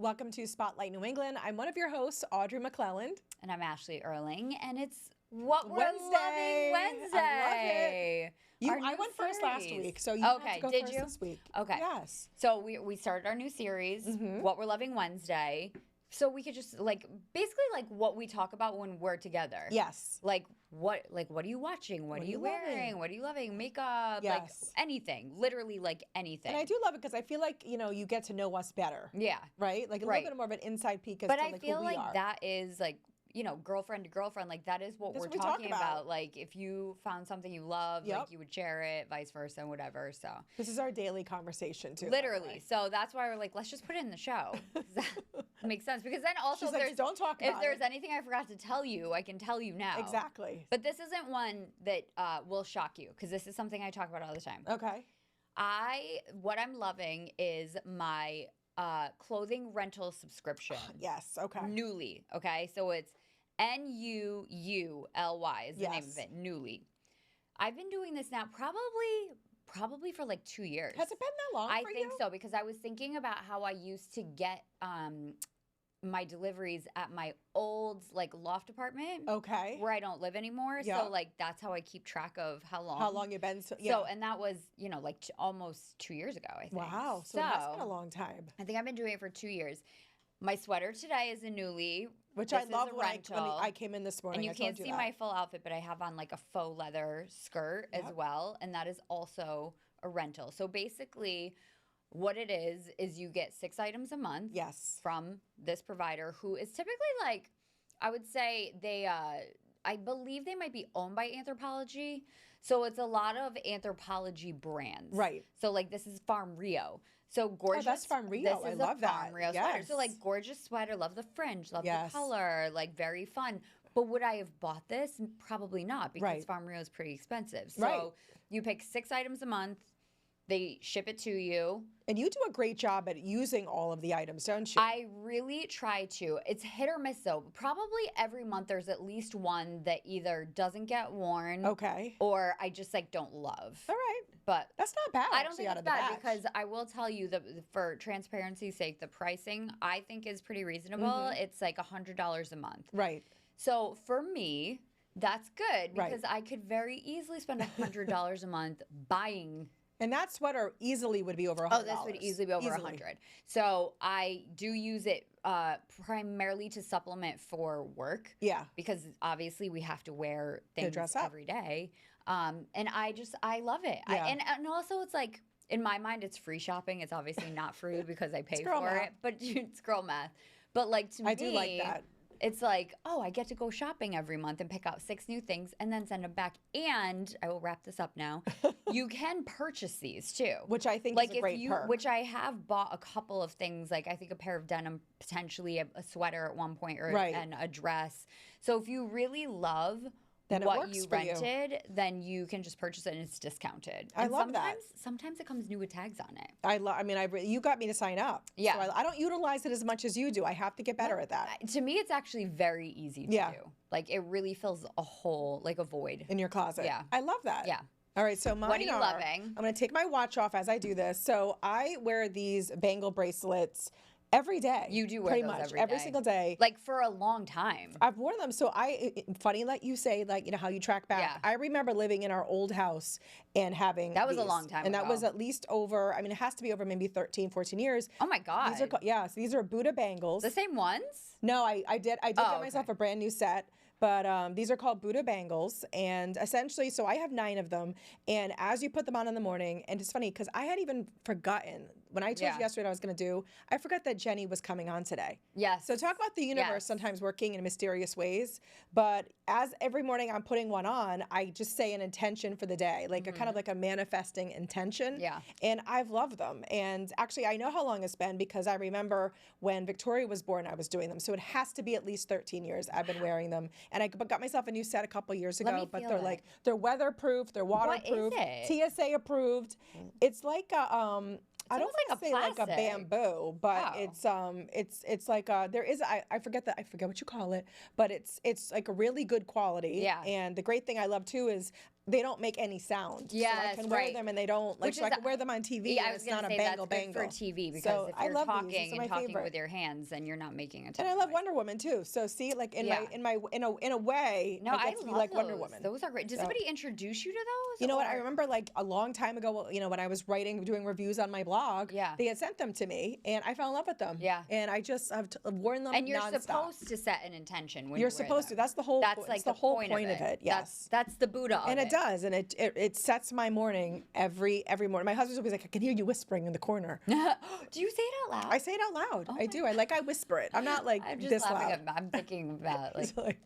Welcome to Spotlight New England. I'm one of your hosts, Audrey McClelland. And I'm Ashley Erling, and it's What We're Wednesday. Loving Wednesday. I love it. I went first last week, so you have to go first this week. Okay. Yes. So we started our new series, What We're Loving Wednesday. So we could just basically what we talk about when we're together. Yes. What are you watching? What are you wearing? What are you loving? Makeup, yes. Anything. Literally anything. And I do love it because I feel like, you get to know us better. Yeah. Right? Like a little bit more of an inside peek as but to I who feel we are. that is girlfriend to girlfriend, that is what we're talking about. If you found something you love, you would share it, vice versa, and whatever. So this is our daily conversation too. Literally. So that's why we're let's just put it in the show. That makes sense, because then also don't talk about if there's anything I forgot to tell you, I can tell you now. Exactly. But this isn't one that will shock you, because this is something I talk about all the time. Okay. What I'm loving is my clothing rental subscription. Yes. Okay. Nuuly. Okay. So it's Nuuly is the name of it. Nuuly. I've been doing this now probably for 2 years. Has it been that long I for think you? so, because I was thinking about how I used to get my deliveries at my old loft apartment. Okay. Where I don't live anymore. Yep. So that's how I keep track of how long you've been. So, and that was almost 2 years ago, I think. Wow. So it has been a long time. I think I've been doing it for 2 years. My sweater today is a Nuuly, which I love. When I came in this morning, and you can't see my full outfit, but I have on a faux leather skirt as well, and that is also a rental. So basically, what it is you get 6 items a month. Yes. From this provider, who is typically I would say I believe they might be owned by Anthropologie. So it's a lot of Anthropologie brands. Right. So this is Farm Rio. So gorgeous. Oh, that's Farm Rio. This is I love that. Farm Rio sweater. So gorgeous sweater. Love the fringe. Love the color. Very fun. But would I have bought this? Probably not, because Farm Rio is pretty expensive. So you pick 6 items a month. They ship it to you. And you do a great job at using all of the items, don't you? I really try to. It's hit or miss, though. Probably every month there's at least one that either doesn't get worn. Okay. Or I just don't love. All right. But that's not bad. I don't think it's bad, because I will tell you that for transparency's sake, the pricing I think is pretty reasonable. It's $100 a month. Right. So for me, that's good, because I could very easily spend $100 a month buying. And that sweater easily would be over $100. Oh, this would easily be over $100. So I do use it primarily to supplement for work. Yeah. Because obviously we have to wear things every day. And I love it. Yeah. And also it's in my mind, it's free shopping. It's obviously not free because I pay for it, but it's girl math. But to me, I do like that. It's I get to go shopping every month and pick out 6 new things and then send them back. And I will wrap this up now. You can purchase these too. Which I think is a great perk. Which I have bought a couple of things, I think a pair of denim, potentially a sweater at one point, and a dress. So if you really love what you rented, then you can just purchase it and it's discounted. I love that. Sometimes it comes new with tags on it. You got me to sign up. Yeah. So I don't utilize it as much as you do. I have to get better at that. To me, it's actually very easy to do. It really fills a hole, a void. In your closet. Yeah. I love that. Yeah. All right, so mine what are you loving? I'm going to take my watch off as I do this. So I wear these bangle bracelets every day. You do wear pretty those much every single day. For a long time. I've worn them. So funny that you say, how you track back. Yeah. I remember living in our old house and having That was a long time and ago. That was at least over, it has to be over maybe 13, 14 years. Oh my God. So these are Buddha bangles. The same ones? No, I did get myself a brand new set. But these are called Buddha bangles. And essentially, so I have 9 of them. And as you put them on in the morning, and it's funny because I had even forgotten, when I told you yesterday what I was going to do, I forgot that Jenny was coming on today. Yes. So talk about the universe sometimes working in mysterious ways. But as every morning I'm putting one on, I just say an intention for the day, a kind of a manifesting intention. Yeah. And I've loved them. And actually, I know how long it's been because I remember when Victoria was born, I was doing them. So it has to be at least 13 years I've been wearing them. And I got myself a new set a couple years ago, but they're weatherproof, they're waterproof, TSA approved. It's like a I don't want to say like a bamboo, but it's like there is I forget what you call it, but it's like a really good quality. Yeah. And the great thing I love too is they don't make any sound. Yes, so I can wear them and they don't like. So I can wear them on TV. Yeah, and it's not a bangle bangle for TV because if you're talking and talking with your hands, and you're not making a. And I love Wonder Woman too. So see, like in a way, no, I love like Wonder Woman. Those are great. Did somebody introduce you to those? You know what? I remember like a long time ago. You know, when I was doing reviews on my blog. Yeah. They had sent them to me, and I fell in love with them. Yeah. And I just have worn them. And you're supposed to set an intention when you're supposed to. That's the whole. That's like the whole point of it. Yes. That's the Buddha. And it does, and it sets my morning every morning. My husband's always like, I can hear you whispering in the corner. Do you say it out loud? I say it out loud. I do. I whisper it. I'm not like this loud. I'm thinking about like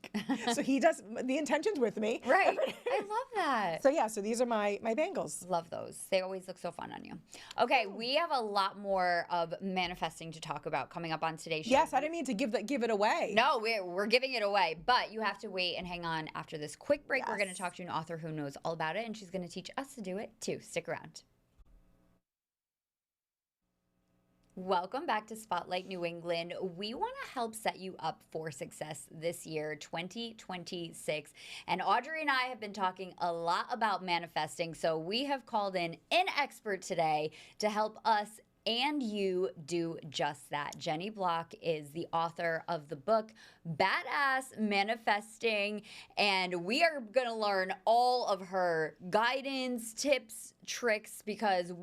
so he does the intentions with me. Right. I love that. So yeah, so these are my bangles. Love those. They always look so fun on you. Okay, we have a lot more of manifesting to talk about coming up on today's show. Yes, I didn't mean to give it away. No, we're giving it away, but you have to wait and hang on after this quick break. Yes. We're going to talk to an author who knows all about it, and she's going to teach us to do it too. Stick around. Welcome back to Spotlight New England. We want to help set you up for success this year, 2026. And Audrey and I have been talking a lot about manifesting, so we have called in an expert today to help us and you do just that. Jenny Block is the author of the book Badass Manifesting, and we are going to learn all of her guidance, tips, tricks, because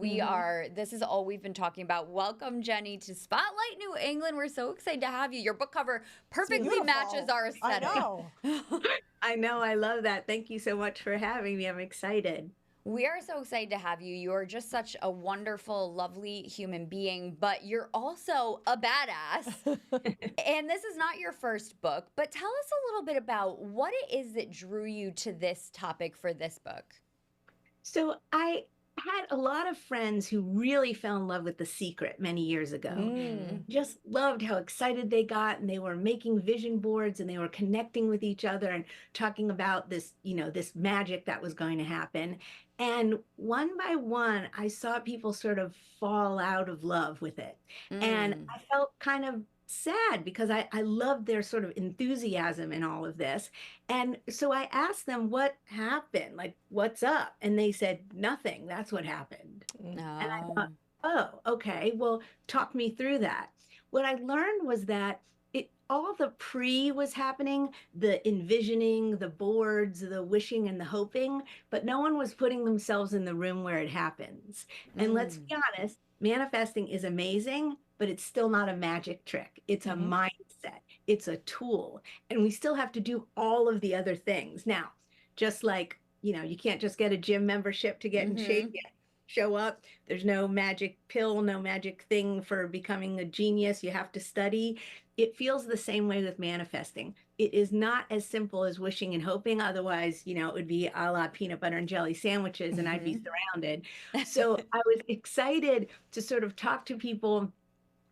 this is all we've been talking about. Welcome, Jenny, to Spotlight New England. We're so excited to have you. Your book cover perfectly matches our aesthetic. I know. I know. I love that. Thank you so much for having me. I'm excited. We are so excited to have you. You're just such a wonderful, lovely human being, but you're also a badass. And this is not your first book, but tell us a little bit about what it is that drew you to this topic for this book. So I had a lot of friends who really fell in love with The Secret many years ago. Just loved how excited they got, and they were making vision boards, and they were connecting with each other and talking about this, this magic that was going to happen. And one by one, I saw people sort of fall out of love with it. And I felt kind of sad because I loved their sort of enthusiasm in all of this. And so I asked them what happened, like, what's up? And they said, nothing. That's what happened. No. And I thought, oh, okay, well, talk me through that. What I learned was that all the was happening, the envisioning, the boards, the wishing and the hoping, but no one was putting themselves in the room where it happens. And let's be honest, manifesting is amazing, but it's still not a magic trick. It's a mindset. It's a tool. And we still have to do all of the other things. Now, just like, you can't just get a gym membership to get in shape yet. Show up. There's no magic pill, no magic thing for becoming a genius. You have to study. It feels the same way with manifesting. It is not as simple as wishing and hoping. Otherwise, it would be a la peanut butter and jelly sandwiches and I'd be surrounded. So I was excited to sort of talk to people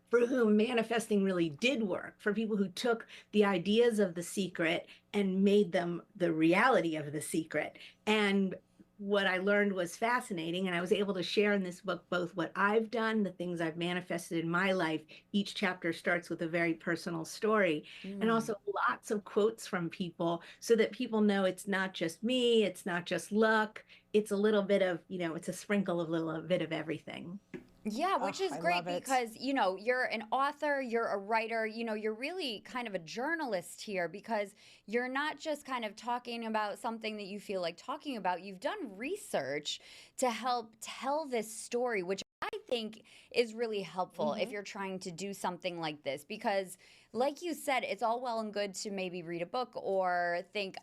for whom manifesting really did work, for people who took the ideas of The Secret and made them the reality of The Secret. And what I learned was fascinating, and I was able to share in this book both what I've done, the things I've manifested in my life. Each chapter starts with a very personal story, and also lots of quotes from people so that people know it's not just me, it's not just luck, it's a little bit of, it's a sprinkle of a little bit of everything. Yeah, which is great because, you're an author, you're a writer, you're really kind of a journalist here because you're not just kind of talking about something that you feel like talking about. You've done research to help tell this story, which I think is really helpful if you're trying to do something like this because, like you said, it's all well and good to maybe read a book or think,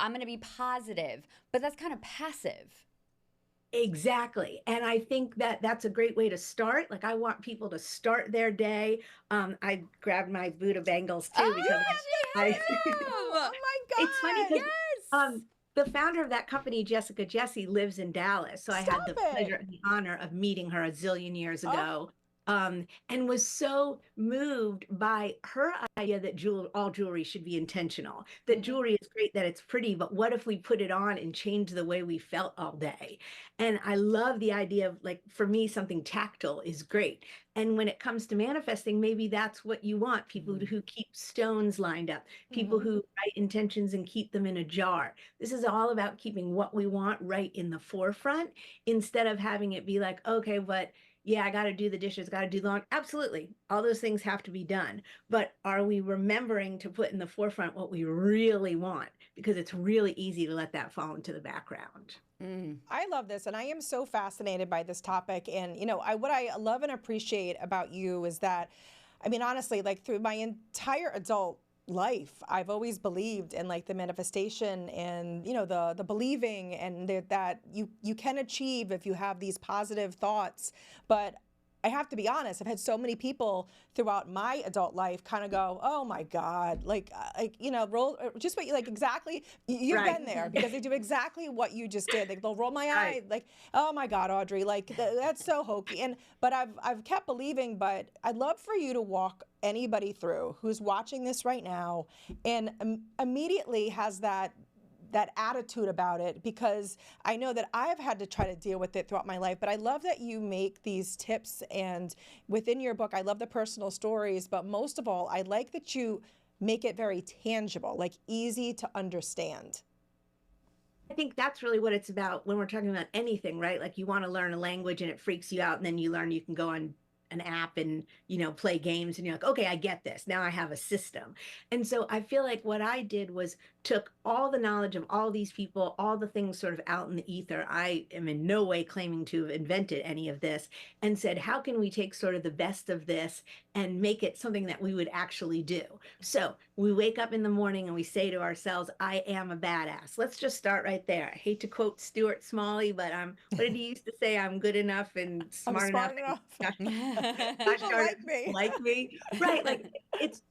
I'm going to be positive, but that's kind of passive. Exactly. And I think that that's a great way to start. Like, I want people to start their day. I grabbed my Buddha bangles too because oh my God. It's funny because the founder of that company, Jessica Jesse, lives in Dallas. So I had the pleasure and the honor of meeting her a zillion years ago. and was so moved by her idea that all jewelry should be intentional, that jewelry is great, that it's pretty, but what if we put it on and change the way we felt all day? And I love the idea of, like, for me, something tactile is great. And when it comes to manifesting, maybe that's what you want. People who keep stones lined up, people who write intentions and keep them in a jar. This is all about keeping what we want right in the forefront, instead of having it be like, okay, but yeah, I got to do the dishes, got to do the laundry. Absolutely. All those things have to be done. But are we remembering to put in the forefront what we really want? Because it's really easy to let that fall into the background. I love this, and I am so fascinated by this topic. And, what I love and appreciate about you is that, I mean, honestly, like through my entire adult life, I've always believed in like the manifestation and, the believing and that you can achieve if you have these positive thoughts. But I have to be honest, I've had so many people throughout my adult life kind of go, oh my God, roll, just what you like, exactly. You've been there, because they do exactly what you just did. They'll roll my eye like, oh my God, Audrey, like that's so hokey. But I've kept believing, but I'd love for you to walk anybody through who's watching this right now and immediately has that attitude about it, because I know that I've had to try to deal with it throughout my life. But I love that you make these tips, and within your book, I love the personal stories, but most of all, I like that you make it very tangible, like easy to understand. I think that's really what it's about when we're talking about anything, right? Like, you want to learn a language and it freaks you out, and then you learn you can go on an app and, play games, and you're like, okay, I get this. Now I have a system. And so I feel like what I did was took all the knowledge of all these people, all the things sort of out in the ether. I am in no way claiming to have invented any of this, and said, how can we take sort of the best of this and make it something that we would actually do? So we wake up in the morning and we say to ourselves, I am a badass. Let's just start right there. I hate to quote Stuart Smalley, but what did he used to say? I'm good enough and smart enough. People like me. Right. Like,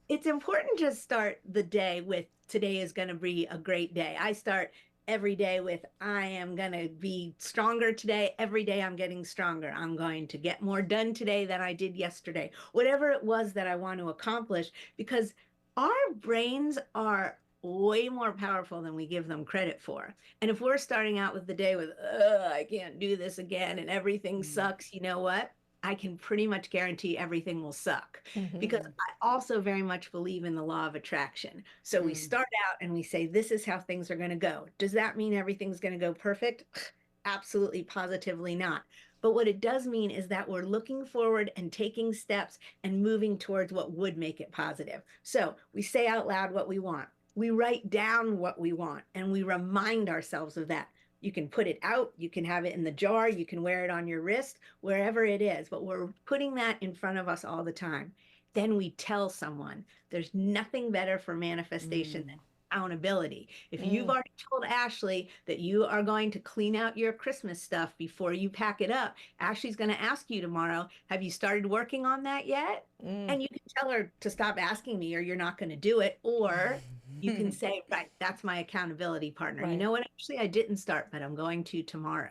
it's important to start the day with, today is going to be a great day. I start every day with, I am going to be stronger today. Every day I'm getting stronger. I'm going to get more done today than I did yesterday. Whatever it was that I want to accomplish, because our brains are way more powerful than we give them credit for. And if we're starting out with the day with, I can't do this again and everything sucks, you know what? I can pretty much guarantee everything will suck, because I also very much believe in the law of attraction. So we start out and we say, this is how things are going to go. Does that mean everything's going to go perfect? Absolutely, positively not. But what it does mean is that we're looking forward and taking steps and moving towards what would make it positive. So we say out loud what we want. We write down what we want, and we remind ourselves of that. You can put it out, you can have it in the jar, you can wear it on your wrist, wherever it is, but we're putting that in front of us all the time. Then we tell someone. There's nothing better for manifestation than accountability. If you've already told Ashley that you are going to clean out your Christmas stuff before you pack it up, Ashley's going to ask you tomorrow, have you started working on that yet? And you can tell her to stop asking me, or you're not going to do it. Or you can say, right, that's my accountability partner. Right. You know what? Actually, I didn't start, but I'm going to tomorrow.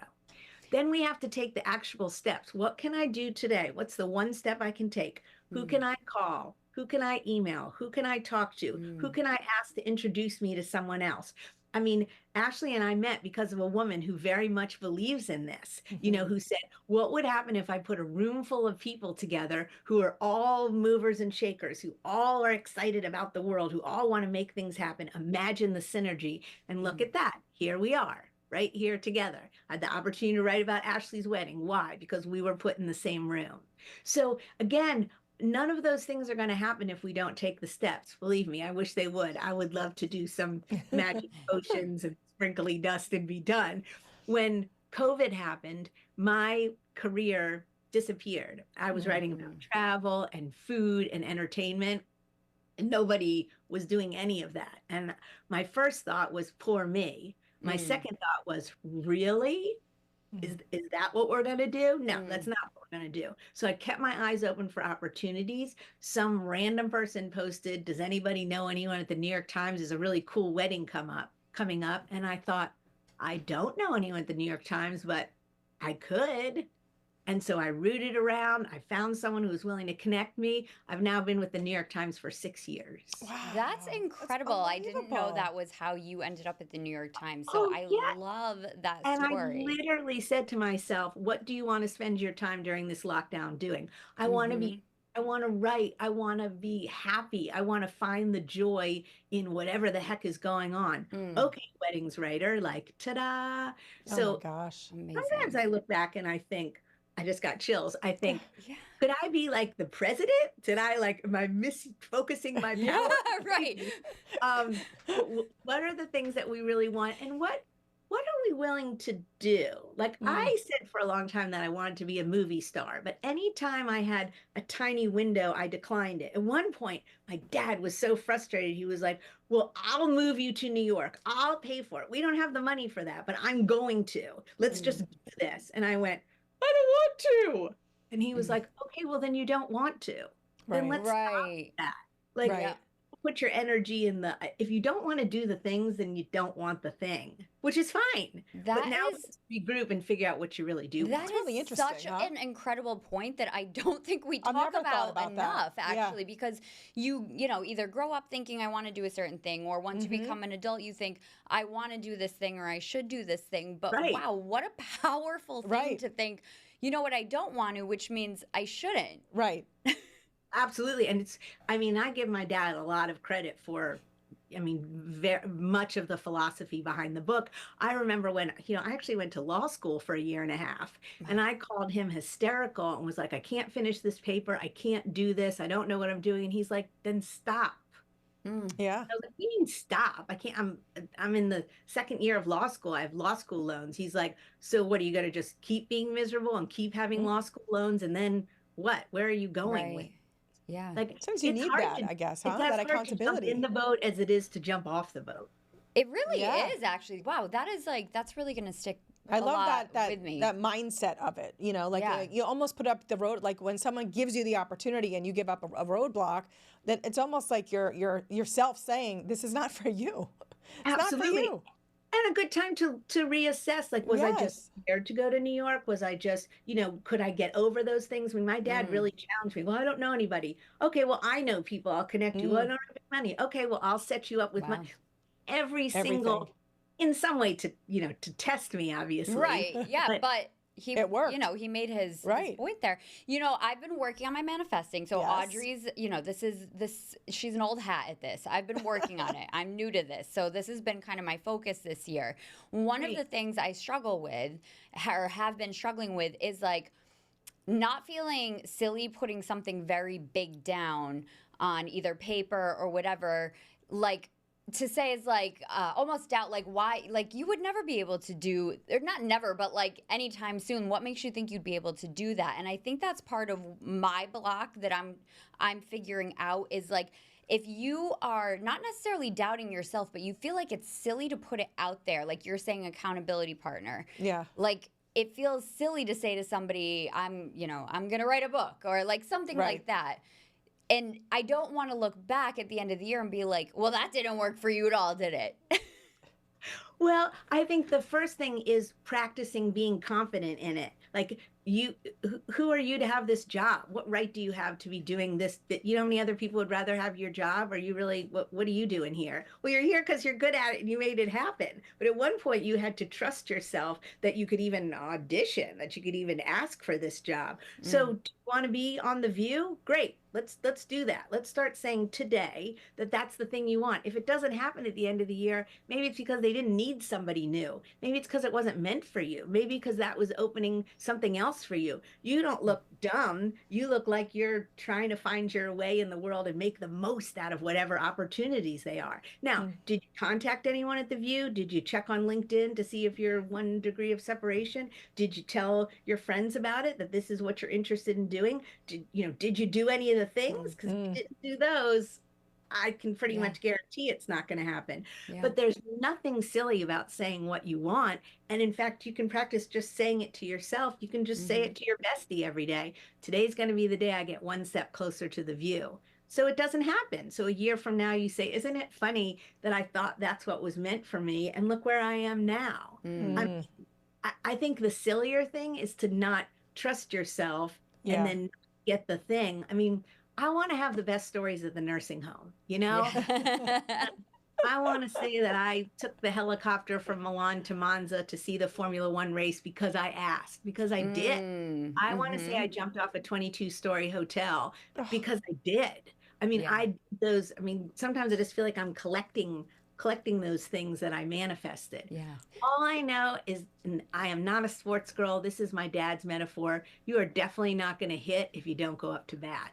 Then we have to take the actual steps. What can I do today? What's the one step I can take? Who can I call? Who can I email? Who can I talk to? Who can I ask to introduce me to someone else? I mean, Ashley and I met because of a woman who very much believes in this, who said, what would happen if I put a room full of people together who are all movers and shakers, who all are excited about the world, who all want to make things happen? Imagine the synergy. And look at that. Here we are, right here together. I had the opportunity to write about Ashley's wedding. Why? Because we were put in the same room. So again, none of those things are going to happen if we don't take the steps. Believe me, I wish they would. I would love to do some magic potions and sprinkly dust and be done. When COVID happened, my career disappeared. I was writing about travel and food and entertainment, and nobody was doing any of that. And my first thought was, poor me. My second thought was, really? Is that what we're going to do? No, that's not what we're going to do. So I kept my eyes open for opportunities. Some random person posted, does anybody know anyone at the New York Times? There's a really cool wedding coming up. And I thought, I don't know anyone at the New York Times, but I could. And so I rooted around. I found someone who was willing to connect me. I've now been with the New York Times for 6 years. Wow. That's incredible. I didn't know that was how you ended up at the New York Times. So I love that story. I literally said to myself, what do you want to spend your time during this lockdown doing? I want to write. I want to be happy. I want to find the joy in whatever the heck is going on. Okay, weddings writer, like, ta-da. So, oh my gosh. Amazing. Sometimes I look back and I think, I just got chills. I think, could I be like the president? Am I misfocusing my power? Right. What are the things that we really want? And what are we willing to do? Like I said for a long time that I wanted to be a movie star, but anytime I had a tiny window, I declined it. At one point, my dad was so frustrated. He was like, well, I'll move you to New York. I'll pay for it. We don't have the money for that, but I'm going to. Let's just do this. And I went, I don't want to. And he was like, okay, well, then you don't want to. Then let's stop that. Like, put your energy in if you don't want to do the things, then you don't want the thing, which is fine. But now let's regroup and figure out what you really do. That's really interesting. Such an incredible point that I don't think we talk about enough, actually, because you either grow up thinking I want to do a certain thing, or once you become an adult, you think I want to do this thing or I should do this thing. But wow, what a powerful thing to think, you know what, I don't want to, which means I shouldn't. Right. Absolutely. And I give my dad a lot of credit for, very much of the philosophy behind the book. I remember when, I actually went to law school for 1.5 years, and I called him hysterical and was like, I can't finish this paper. I can't do this. I don't know what I'm doing. And he's like, then stop. Yeah. I was like, what do you mean stop? I can't, I'm in the 2nd year of law school. I have law school loans. He's like, so what, are you going to just keep being miserable and keep having law school loans? And then what? Where are you going with? Yeah. Like, sometimes you need that, I guess, huh? That accountability. To jump in the boat as it is to jump off the boat. It really is, actually. Wow, that's really going to stick. I love that with me. That mindset of it. You almost put up the road, like when someone gives you the opportunity and you give up a roadblock, that it's almost like you're yourself saying, this is not for you. It's Absolutely. not for you. And a good time to reassess, like, was I just scared to go to New York? Was I just, could I get over those things? My dad really challenged me. Well, I don't know anybody. Okay, well, I know people. I'll connect you. Well, I don't have money. Okay, well, I'll set you up with money. Everything. In some way to test me, obviously. Right, yeah, but it worked. He made his point there. I've been working on my manifesting. So Audrey's, she's an old hat at this. I've been working on it. I'm new to this. So this has been kind of my focus this year. One of the things I struggle with, or have been struggling with, is like not feeling silly putting something very big down on either paper or whatever, like, to say is like almost doubt, like, why, like, you would never be able to do, or not never, but like anytime soon, what makes you think you'd be able to do that? And I think that's part of my block that I'm figuring out, is like, if you are not necessarily doubting yourself, but you feel like it's silly to put it out there, like you're saying, accountability partner. Yeah. Like, it feels silly to say to somebody, I'm going to write a book, or like something like that. And I don't want to look back at the end of the year and be like, well, that didn't work for you at all, did it? Well, I think the first thing is practicing being confident in it. Like, who are you to have this job? What right do you have to be doing this? How many other people would rather have your job? Are you really, what are you doing here? Well, you're here because you're good at it and you made it happen. But at one point you had to trust yourself that you could even audition, that you could even ask for this job. So do you want to be on The View? Great. Let's do that. Let's start saying today that that's the thing you want. If it doesn't happen at the end of the year, maybe it's because they didn't need somebody new. Maybe it's because it wasn't meant for you. Maybe because that was opening something else for you. You don't look dumb. You look like you're trying to find your way in the world and make the most out of whatever opportunities they are. Now, did you contact anyone at The View? Did you check on LinkedIn to see if you're 1 degree of separation? Did you tell your friends about it, that this is what you're interested in doing? Did you do any of the things? Because if you didn't do those, I can pretty much guarantee it's not going to happen. But there's nothing silly about saying what you want. And in fact, you can practice just saying it to yourself. You can just say it to your bestie every day. Today's going to be the day I get 1 step closer to The View. So it doesn't happen. So a year from now, you say, isn't it funny that I thought that's what was meant for me? And look where I am now. I think the sillier thing is to not trust yourself and then get the thing. I mean, I want to have the best stories at the nursing home, you know? I want to say that I took the helicopter from Milan to Monza to see the Formula One race because I asked, because I did. I want to say I jumped off a 22-story hotel because I did. I mean, sometimes I just feel like I'm collecting those things that I manifested. Yeah. All I know is, and I am not a sports girl. This is my dad's metaphor. You are definitely not going to hit if you don't go up to bat.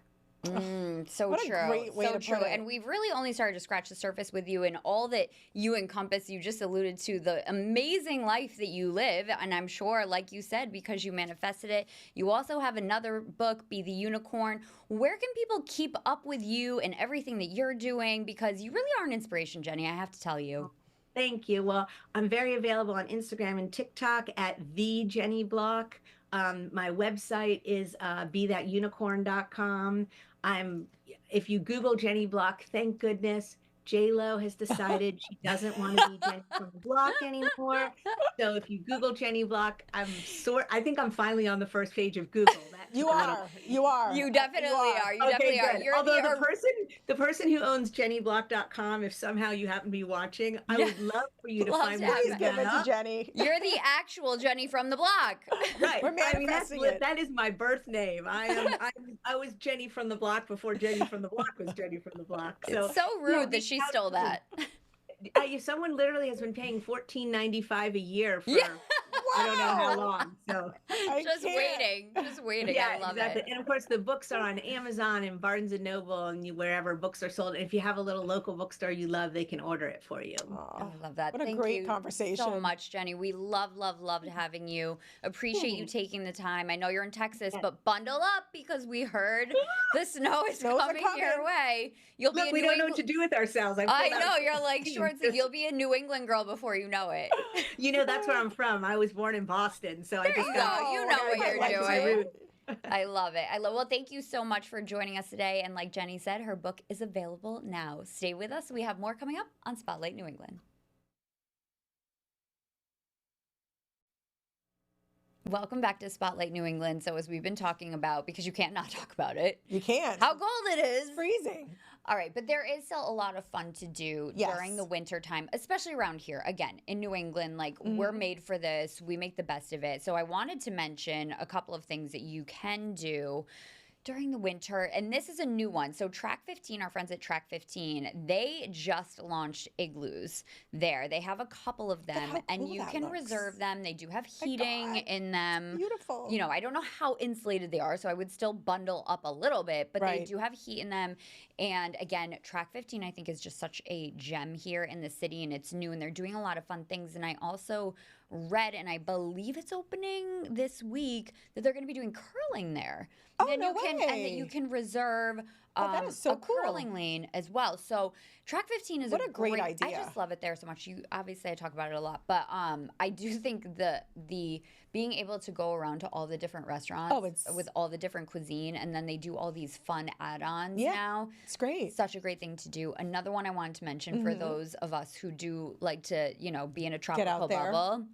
So what true. A great way to put it. And we've really only started to scratch the surface with you and all that you encompass. You just alluded to the amazing life that you live. And I'm sure, like you said, because you manifested it, you also have another book, Be the Unicorn. Where can people keep up with you and everything that you're doing? Because you really are an inspiration, Jenny, I have to tell you. Thank you. Well, I'm very available on Instagram and TikTok at the Jenny Block. My website is bethatunicorn.com. If you Google Jenny Block, thank goodness, J-Lo has decided she doesn't want to be Jenny from the Block anymore. So if you Google Jenny Block, I think I'm finally on the first page of Google. You are. You definitely are. You definitely are. Although the person who owns jennyblock.com, if somehow you happen to be watching, I would love for you to find me. Please give it to Jenny. You're the actual Jenny from the Block. Right. We're manifesting it. That is my birth name. I was Jenny from the Block before Jenny from the Block was Jenny from the Block. So, it's so rude that she stole that. Someone literally has been paying $14.95 a year for I don't know how long. So just waiting. Yeah, I love exactly. it. And of course, the books are on Amazon and Barnes and Noble and wherever books are sold. And if you have a little local bookstore you love, they can order it for you. Oh, I love that. What a great conversation. So much, Jenny. We loved having you. Appreciate you taking the time. I know you're in Texas, but bundle up because we heard the snow is coming your way. We don't know what to do with ourselves. I know. You're like shorts. You'll be a New England girl before you know it. That's where I'm from. I was born in Boston, so I just you know what you're doing. I love it. Well, thank you so much for joining us today. And like Jenny said, her book is available now. Stay with us. We have more coming up on Spotlight New England. Welcome back to Spotlight New England. So as we've been talking about, because you can't not talk about it. You can't. How cold it is. It's freezing. All right, but there is still a lot of fun to do during the winter time, especially around here. Again, in New England, we're made for this. We make the best of it. So I wanted to mention a couple of things that you can do during the winter, and this is a new one. So Track 15, our friends at Track 15, they just launched igloos there. They have a couple of them, and you can reserve them. They do have heating in them. Beautiful. I don't know how insulated they are, so I would still bundle up a little bit, but they do have heat in them. And again, Track 15, I think, is just such a gem here in the city, and it's new, and they're doing a lot of fun things. And I also read, and I believe it's opening this week, that they're going to be doing curling there. And that you can reserve that is so cool. curling lane as well. So Track 15 is a great idea. I just love it there so much. Obviously I talk about it a lot, but I do think the being able to go around to all the different restaurants with all the different cuisine, and then they do all these fun add-ons now. It's great. Such a great thing to do. Another one I wanted to mention for those of us who do like to, be in a tropical bubble.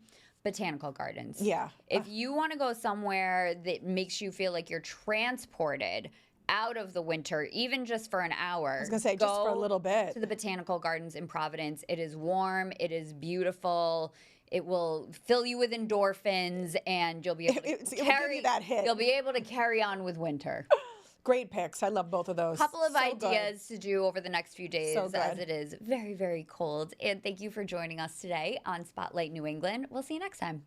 Botanical gardens. Yeah. If you want to go somewhere that makes you feel like you're transported out of the winter, even just for an hour. I was going to say, just for a little bit. To the Botanical Gardens in Providence. It is warm. It is beautiful. It will fill you with endorphins, and you'll be able to will give you that hit. You'll be able to carry on with winter. Great picks. I love both of those. Couple of ideas to do over the next few days as it is very, very cold. And thank you for joining us today on Spotlight New England. We'll see you next time.